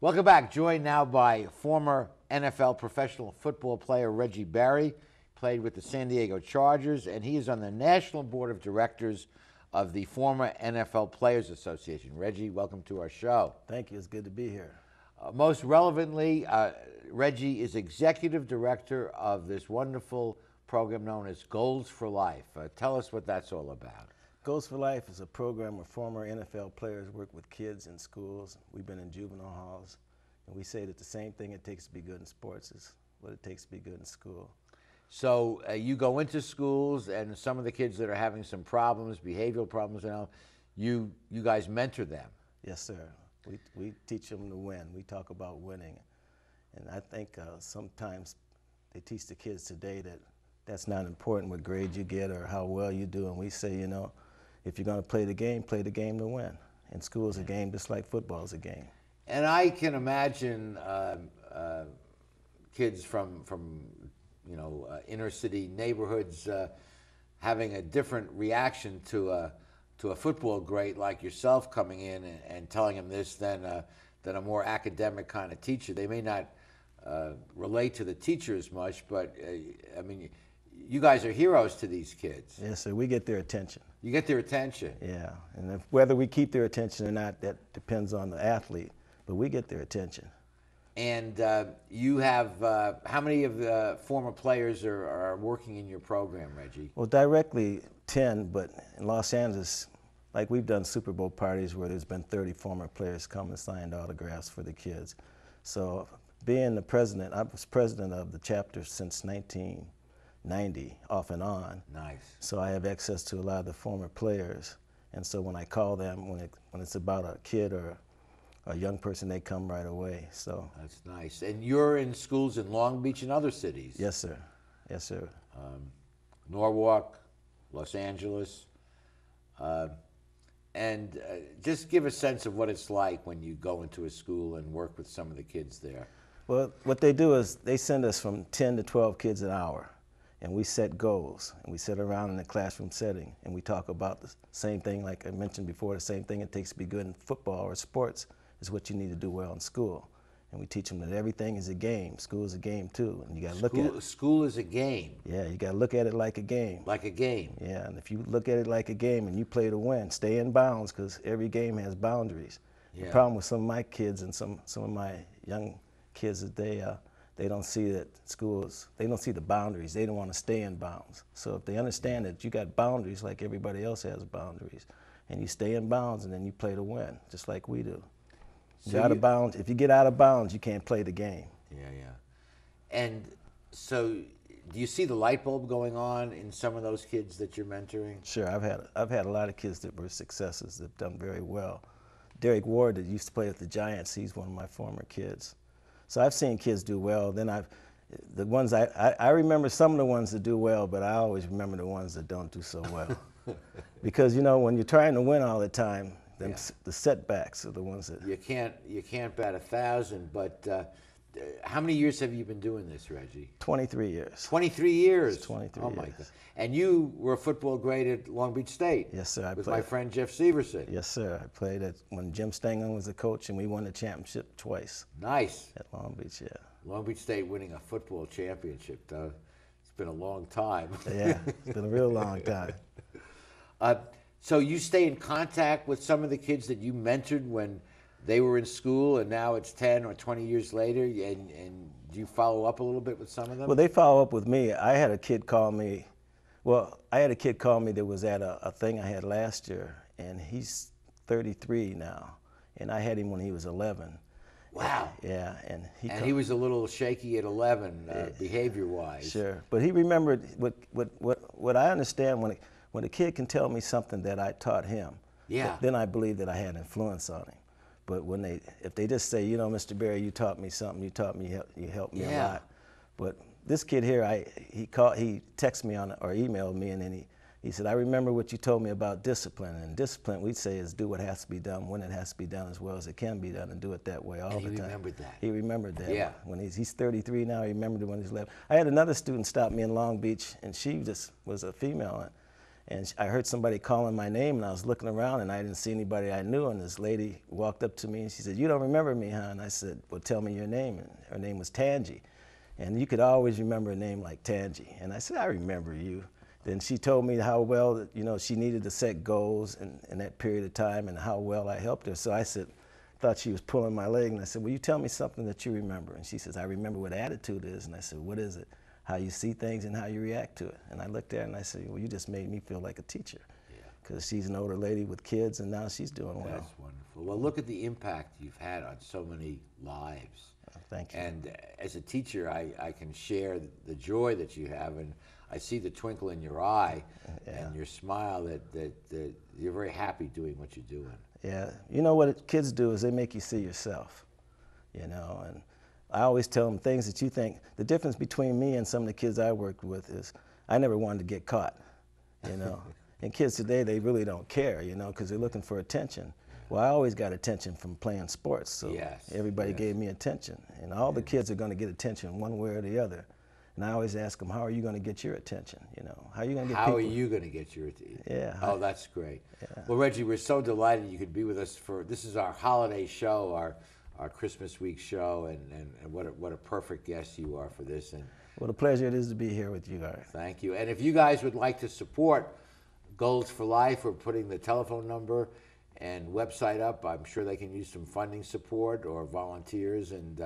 Welcome back. Joined now by former NFL professional football player Reggie Berry. Played with the San Diego Chargers, and he is on the National Board of Directors of the former NFL Players Association. Reggie, welcome to our show. Thank you. It's good to be here. Most relevantly, Reggie is executive director of this wonderful program known as Goals for Life. Tell us what that's all about. Goals for Life is a program where former NFL players work with kids in schools. We've been in juvenile halls, and we say that the same thing it takes to be good in sports is what it takes to be good in school. So you go into schools, and some of the kids that are having some problems, behavioral problems, you guys mentor them. Yes, sir. We teach them to win. We talk about winning, and I think sometimes they teach the kids today that that's not important what grade you get or how well you do. And we say, you know, if you're going to play the game to win. And school is a game just like football is a game. And I can imagine kids from inner city neighborhoods having a different reaction to a football great like yourself coming in and telling them this than a more academic kind of teacher. They may not relate to the teacher as much, but I mean, you guys are heroes to these kids. Yes, sir. We get their attention. You get their attention. Yeah, and whether we keep their attention or not, that depends on the athlete, but we get their attention. And you have, how many of the former players are working in your program, Reggie? Well, directly 10, but in Los Angeles, like we've done Super Bowl parties where there's been 30 former players come and signed autographs for the kids. So being the president, I was president of the chapter since 1990, off and on. Nice. So I have access to a lot of the former players. And so when I call them, when it's about a kid or a young person, they come right away. So that's nice. And you're in schools in Long Beach and other cities? Yes, sir. Yes, sir. Norwalk, Los Angeles. And just give a sense of what it's like when you go into a school and work with some of the kids there. Well, what they do is they send us from 10 to 12 kids an hour, and we set goals, and we sit around in the classroom setting, and we talk about the same thing, like I mentioned before, the same thing it takes to be good in football or sports is what you need to do well in school. And we teach them that everything is a game. School is a game too, and you got to look at it. School is a game. Yeah, you got to look at it like a game. Like a game. Yeah, and if you look at it like a game and you play to win, stay in bounds because every game has boundaries. Yeah. The problem with some of my kids and some of my young kids is they don't see that schools, they don't see the boundaries. They don't want to stay in bounds. So if they understand that you got boundaries like everybody else has boundaries, and you stay in bounds and then you play to win, just like we do. So out of bounds. If you get out of bounds, you can't play the game. Yeah, yeah. And so, do you see the light bulb going on in some of those kids that you're mentoring? Sure. I've had a lot of kids that were successes that have done very well. Derek Ward, that used to play with the Giants, he's one of my former kids. So I've seen kids do well. Then the ones I remember some of the ones that do well, but I always remember the ones that don't do so well. Because you know when you're trying to win all the time, the setbacks are the ones that you can't bat 1,000. But how many years have you been doing this, Reggie? 23 years. 23 years. 23 oh years. My God! And you were a football great at Long Beach State. Yes, sir. With my friend Jeff Severson. Yes, sir. I played when Jim Stanglin was the coach, and we won the championship twice. Nice. At Long Beach, yeah. Long Beach State winning a football championship, though. It's been a long time. Yeah, it's been a real long time. So you stay in contact with some of the kids that you mentored when they were in school, and now it's 10 or 20 years later, and do you follow up a little bit with some of them? Well, they follow up with me. I had a kid call me. Well, I had a kid call me that was at a thing I had last year, and he's 33 now, and I had him when he was 11. Wow. Yeah, and he was a little shaky at 11, behavior-wise. Sure, but he remembered what I understand when a kid can tell me something that I taught him. Yeah. Then I believe that I had influence on him. But if they just say, you know, Mr. Berry, you taught me something, you helped me a lot. But this kid here, he texted me or emailed me, and then he said, I remember what you told me about discipline. And discipline, we'd say, is do what has to be done when it has to be done as well as it can be done, and do it that way all the time. And he remembered that. He remembered that. Yeah. When he's 33 now, he remembered it when he was 11. I had another student stop me in Long Beach, and she just was a female. And I heard somebody calling my name, and I was looking around, and I didn't see anybody I knew. And this lady walked up to me, and she said, "You don't remember me, huh?" And I said, "Well, tell me your name." And her name was Tangi. And you could always remember a name like Tangi. And I said, "I remember you." Then she told me how well, she needed to set goals in that period of time and how well I helped her. So I said, thought she was pulling my leg, and I said, "Will you tell me something that you remember?" And she says, "I remember what attitude is." And I said, "What is it?" "How you see things and how you react to it." And I looked at her and I said, "Well, you just made me feel like a teacher." Because she's an older lady with kids, and now she's doing well. That's wonderful. Well, look at the impact you've had on so many lives. Thank you. And as a teacher, I can share the joy that you have, and I see the twinkle in your eye and your smile that you're very happy doing what you're doing. Yeah, you know what kids do is they make you see yourself, and I always tell them things that you think. The difference between me and some of the kids I worked with is I never wanted to get caught, And kids today, they really don't care, because they're looking for attention. Well, I always got attention from playing sports, so everybody gave me attention. And all the kids are going to get attention one way or the other. And I always ask them, how are you going to get your attention? How are you going to get How people? are you going to get your attention? Yeah. Oh, that's great. Yeah. Well, Reggie, we're so delighted you could be with us this is our holiday show, our Christmas week show, and what a perfect guest you are for this. And what a pleasure it is to be here with you, Art. Thank you. And if you guys would like to support Goals for Life, we're putting the telephone number and website up. I'm sure they can use some funding support or volunteers, and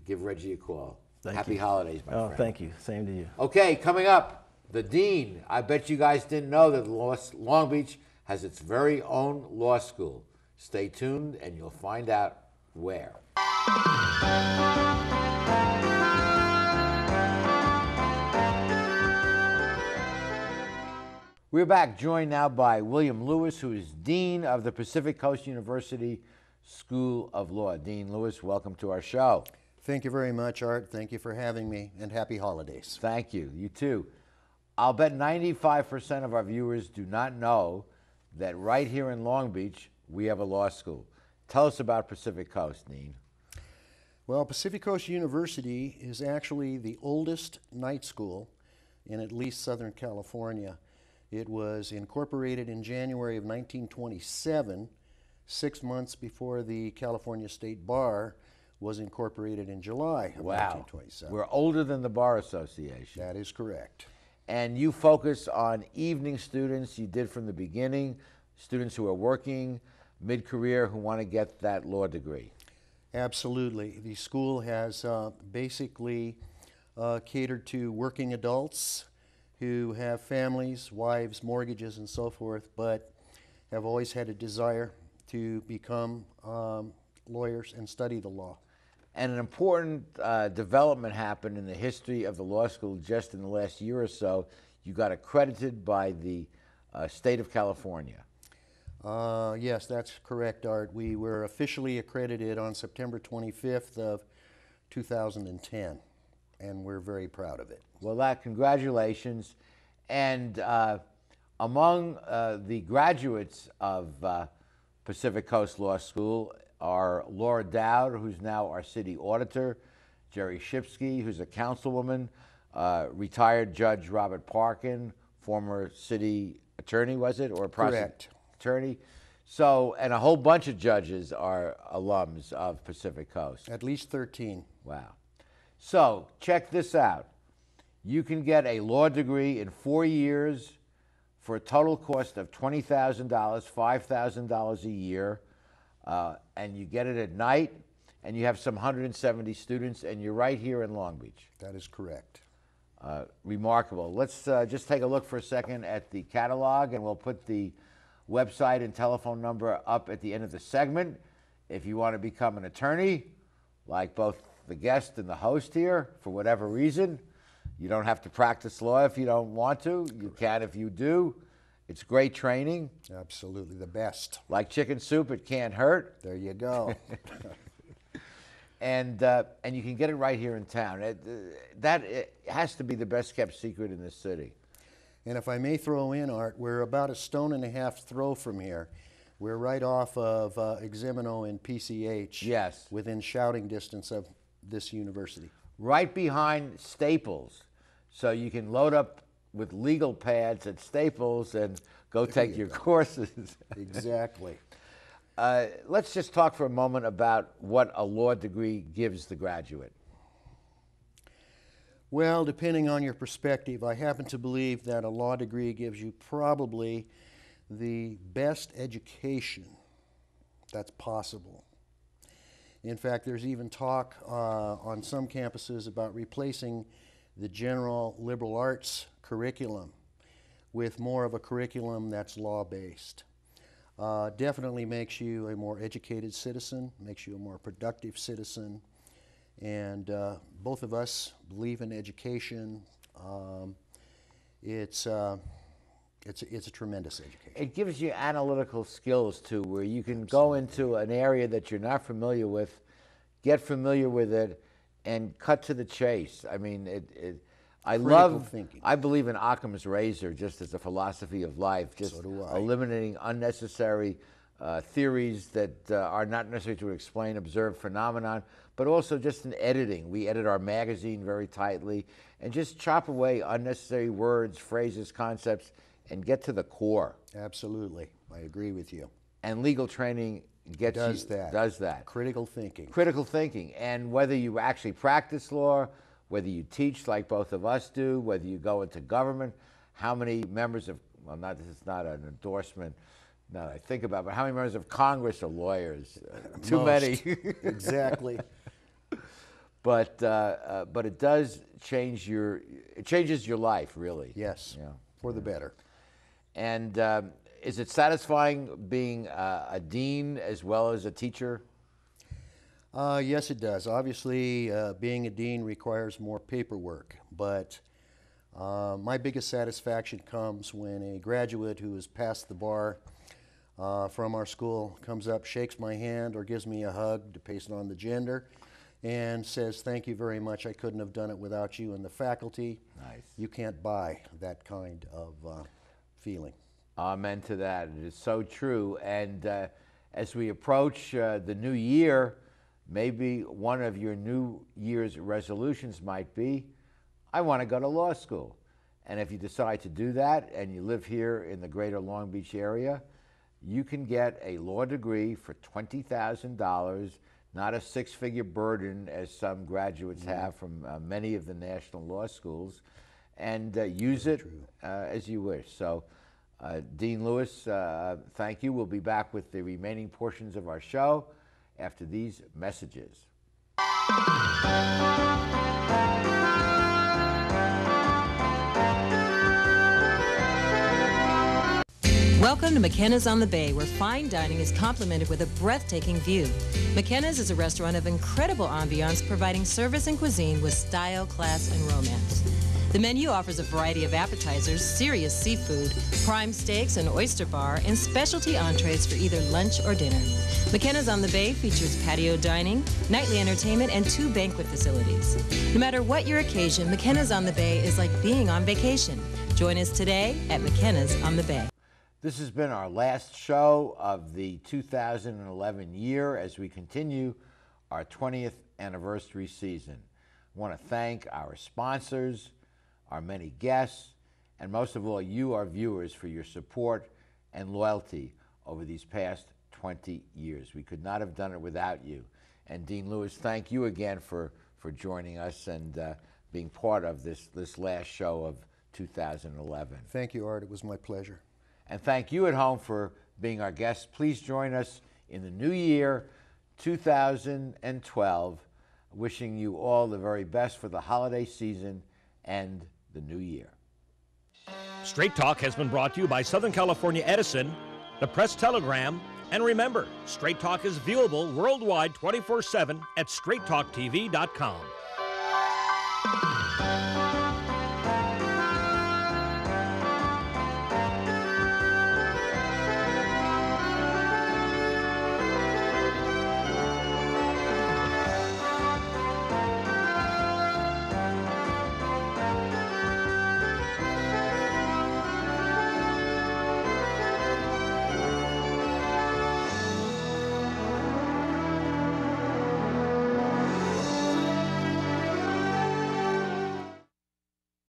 give Reggie a call. Happy holidays, my friend. Oh, thank you. Same to you. Okay, coming up, the Dean. I bet you guys didn't know that Long Beach has its very own law school. Stay tuned and you'll find out where. We're back, joined now by William Lewis, who is Dean of the Pacific Coast University School of Law. Dean Lewis, welcome to our show. Thank you very much, Art. Thank you for having me, and happy holidays. Thank you. You too. I'll bet 95% of our viewers do not know that right here in Long Beach, we have a law school. Tell us about Pacific Coast, Dean. Well, Pacific Coast University is actually the oldest night school in at least Southern California. It was incorporated in January of 1927, 6 months before the California State Bar was incorporated in July of 1927. We're older than the Bar Association. That is correct. And you focus on evening students. You did from the beginning, students who are working, mid-career, who want to get that law degree. Absolutely. The school has basically catered to working adults who have families, wives, mortgages, and so forth, but have always had a desire to become lawyers and study the law. And an important development happened in the history of the law school just in the last year or so. You got accredited by the state of California. Yes, that's correct, Art. We were officially accredited on September 25th of 2010, and we're very proud of it. Well, congratulations. And among the graduates of Pacific Coast Law School are Laura Dowd, who's now our city auditor, Jerry Shipsky, who's a councilwoman, retired Judge Robert Parkin, former city attorney, was it? Or Correct. Attorney. So, and a whole bunch of judges are alums of Pacific Coast. At least 13. Wow. So, check this out. You can get a law degree in 4 years for a total cost of $20,000, $5,000 a year, and you get it at night, and you have some 170 students, and you're right here in Long Beach. That is correct. Remarkable. Let's just take a look for a second at the catalog, and we'll put the website and telephone number up at the end of the segment. If you want to become an attorney, like both the guest and the host here, for whatever reason, you don't have to practice law if you don't want to. You can if you do. It's great training. Absolutely, the best. Like chicken soup, it can't hurt. There you go. And you can get it right here in town. It has to be the best kept secret in this city. And if I may throw in, Art, we're about a stone and a half throw from here. We're right off of Eximino and PCH. Yes. Within shouting distance of this university. Right behind Staples. So you can load up with legal pads at Staples and go take your courses. Exactly. Let's just talk for a moment about what a law degree gives the graduate. Well, depending on your perspective, I happen to believe that a law degree gives you probably the best education that's possible. In fact, there's even talk on some campuses about replacing the general liberal arts curriculum with more of a curriculum that's law-based. Definitely makes you a more educated citizen, makes you a more productive citizen, and both of us believe in education. It's a tremendous education. It gives you analytical skills too, where you can go into an area that you're not familiar with, get familiar with it, and cut to the chase. I mean, I believe in Occam's razor just as a philosophy of life, just So do I. eliminating unnecessary theories that are not necessary to explain observed phenomenon, but also just in editing. We edit our magazine very tightly and just chop away unnecessary words, phrases, concepts, and get to the core. Absolutely. I agree with you. And legal training does that. Critical thinking. Critical thinking. And whether you actually practice law, whether you teach like both of us do, whether you go into government, how many members of, well, this is not an endorsement now that I think about it, but how many members of Congress are lawyers? Too many. Exactly. But it does change it changes your life, really. Yes, for the better. And is it satisfying being a dean as well as a teacher? Yes, it does. Obviously, being a dean requires more paperwork, but my biggest satisfaction comes when a graduate who has passed the bar from our school comes up, shakes my hand, or gives me a hug, based on the gender, and says, "Thank you very much. I couldn't have done it without you and the faculty." Nice. You can't buy that kind of feeling. Amen to that. It is so true. And as we approach the new year, maybe one of your New Year's resolutions might be, I want to go to law school. And if you decide to do that and you live here in the greater Long Beach area, you can get a law degree for $20,000, not a six-figure burden as some graduates have from many of the national law schools, and use it as you wish. So, Dean Lewis, thank you. We'll be back with the remaining portions of our show after these messages. Welcome to McKenna's on the Bay, where fine dining is complemented with a breathtaking view. McKenna's is a restaurant of incredible ambiance, providing service and cuisine with style, class, and romance. The menu offers a variety of appetizers, serious seafood, prime steaks, an oyster bar, and specialty entrees for either lunch or dinner. McKenna's on the Bay features patio dining, nightly entertainment, and 2 banquet facilities. No matter what your occasion, McKenna's on the Bay is like being on vacation. Join us today at McKenna's on the Bay. This has been our last show of the 2011 year as we continue our 20th anniversary season. I want to thank our sponsors, our many guests, and most of all, you, our viewers, for your support and loyalty over these past 20 years. We could not have done it without you. And Dean Lewis, thank you again for joining us and being part of this last show of 2011. Thank you, Art. It was my pleasure. And thank you at home for being our guests. Please join us in the new year, 2012, wishing you all the very best for the holiday season and the new year. Straight Talk has been brought to you by Southern California Edison, the Press Telegram, and remember, Straight Talk is viewable worldwide 24/7 at straighttalktv.com.